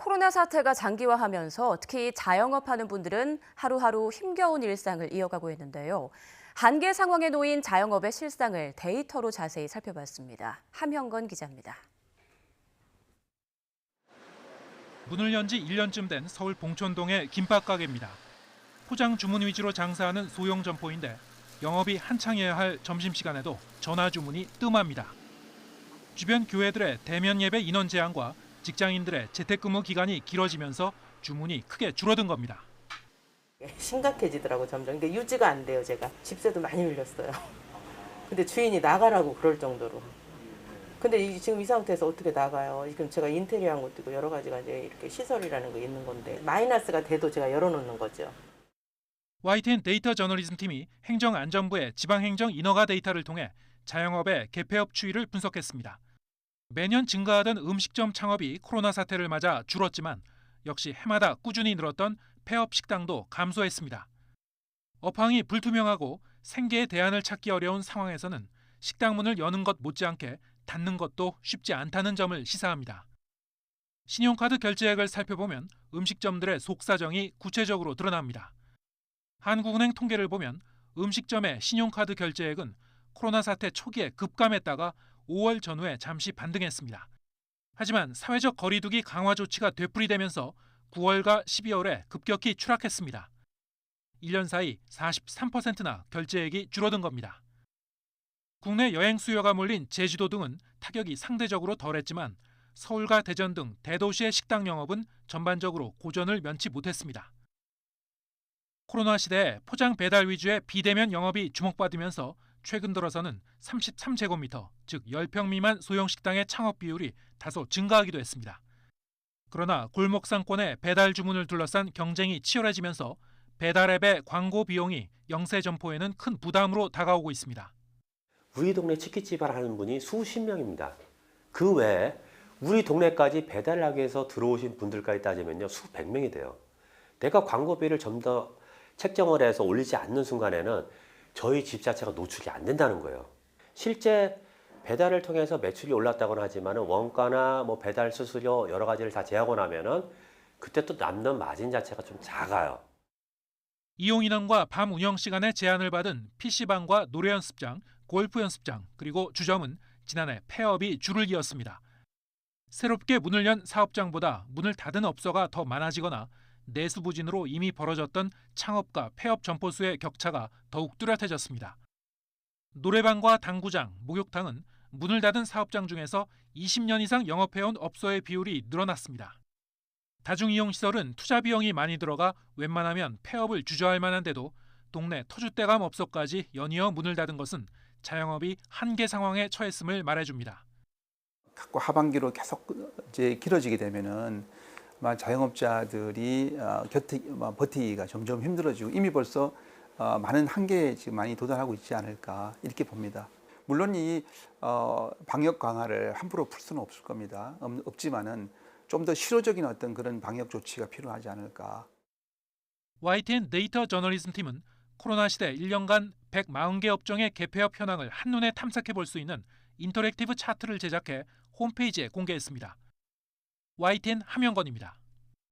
코로나 사태가 장기화하면서 특히 자영업하는 분들은 하루하루 힘겨운 일상을 이어가고 있는데요. 한계 상황에 놓인 자영업의 실상을 데이터로 자세히 살펴봤습니다. 함형건 기자입니다. 문을 연 지 1년쯤 된 서울 봉천동의 김밥 가게입니다. 포장 주문 위주로 장사하는 소형 점포인데 영업이 한창이어야 할 점심시간에도 전화 주문이 뜸합니다. 주변 교회들의 대면 예배 인원 제한과 직장인들의 재택근무 기간이 길어지면서 주문이 크게 줄어든 겁니다. 심각해지더라고 점점. 근데 유지가 안 돼요. 제가 집세도 많이 밀렸어요. 근데 주인이 나가라고 그럴 정도로. 근데 지금 이 상태에서 어떻게 나가요? 지금 제가 인테리어 한 것도 있고 여러 가지가 이제 이렇게 시설이라는 거 있는 건데 마이너스가 돼도 제가 열어놓는 거죠. YTN 데이터 저널리즘 팀이 행정안전부의 지방행정 인허가 데이터를 통해 자영업의 개폐업 추이를 분석했습니다. 매년 증가하던 음식점 창업이 코로나 사태를 맞아 줄었지만 역시 해마다 꾸준히 늘었던 폐업 식당도 감소했습니다. 업황이 불투명하고 생계의 대안을 찾기 어려운 상황에서는 식당 문을 여는 것 못지않게 닫는 것도 쉽지 않다는 점을 시사합니다. 신용카드 결제액을 살펴보면 음식점들의 속사정이 구체적으로 드러납니다. 한국은행 통계를 보면 음식점의 신용카드 결제액은 코로나 사태 초기에 급감했다가 5월 전후에 잠시 반등했습니다. 하지만 사회적 거리두기 강화 조치가 되풀이되면서 9월과 12월에 급격히 추락했습니다. 1년 사이 43%나 결제액이 줄어든 겁니다. 국내 여행 수요가 몰린 제주도 등은 타격이 상대적으로 덜했지만 서울과 대전 등 대도시의 식당 영업은 전반적으로 고전을 면치 못했습니다. 코로나 시대에 포장 배달 위주의 비대면 영업이 주목받으면서 최근 들어서는 33제곱미터, 즉 10평 미만 소형 식당의 창업 비율이 다소 증가하기도 했습니다. 그러나 골목 상권의 배달 주문을 둘러싼 경쟁이 치열해지면서 배달앱의 광고 비용이 영세 점포에는 큰 부담으로 다가오고 있습니다. 우리 동네 치킨집을 하는 분이 수십 명입니다. 그 외에 우리 동네까지 배달을 하기 위해서 들어오신 분들까지 따지면요, 수백 명이 돼요. 내가 광고비를 좀 더 책정을 해서 올리지 않는 순간에는 저희 집 자체가 노출이 안 된다는 거예요. 실제 배달을 통해서 매출이 올랐다고는 하지만 원가나 뭐 배달 수수료 여러 가지를 다 제하고 나면은 그때 또 남는 마진 자체가 좀 작아요. 이용 인원과 밤 운영 시간에 제한을 받은 PC방과 노래 연습장, 골프 연습장, 그리고 주점은 지난해 폐업이 줄을 이었습니다. 새롭게 문을 연 사업장보다 문을 닫은 업소가 더 많아지거나 내수부진으로 이미 벌어졌던 창업과 폐업 점포 수의 격차가 더욱 뚜렷해졌습니다. 노래방과 당구장, 목욕탕은 문을 닫은 사업장 중에서 20년 이상 영업해온 업소의 비율이 늘어났습니다. 다중이용시설은 투자 비용이 많이 들어가 웬만하면 폐업을 주저할 만한데도 동네 터줏대감 업소까지 연이어 문을 닫은 것은 자영업이 한계 상황에 처했음을 말해줍니다. 갖고 하반기로 계속 이제 길어지게 되면은 자영업자들이 버티기가 점점 힘들어지고 이미 벌써 많은 한계에 지금 많이 도달하고 있지 않을까 이렇게 봅니다. 물론 이 방역 강화를 함부로 풀 수는 없을 겁니다. 없지만은 좀 더 실효적인 어떤 그런 방역 조치가 필요하지 않을까. YTN 데이터 저널리즘 팀은 코로나 시대 1년간 140개 업종의 개폐업 현황을 한눈에 탐색해 볼 수 있는 인터랙티브 차트를 제작해 홈페이지에 공개했습니다. YTN 함영건입니다.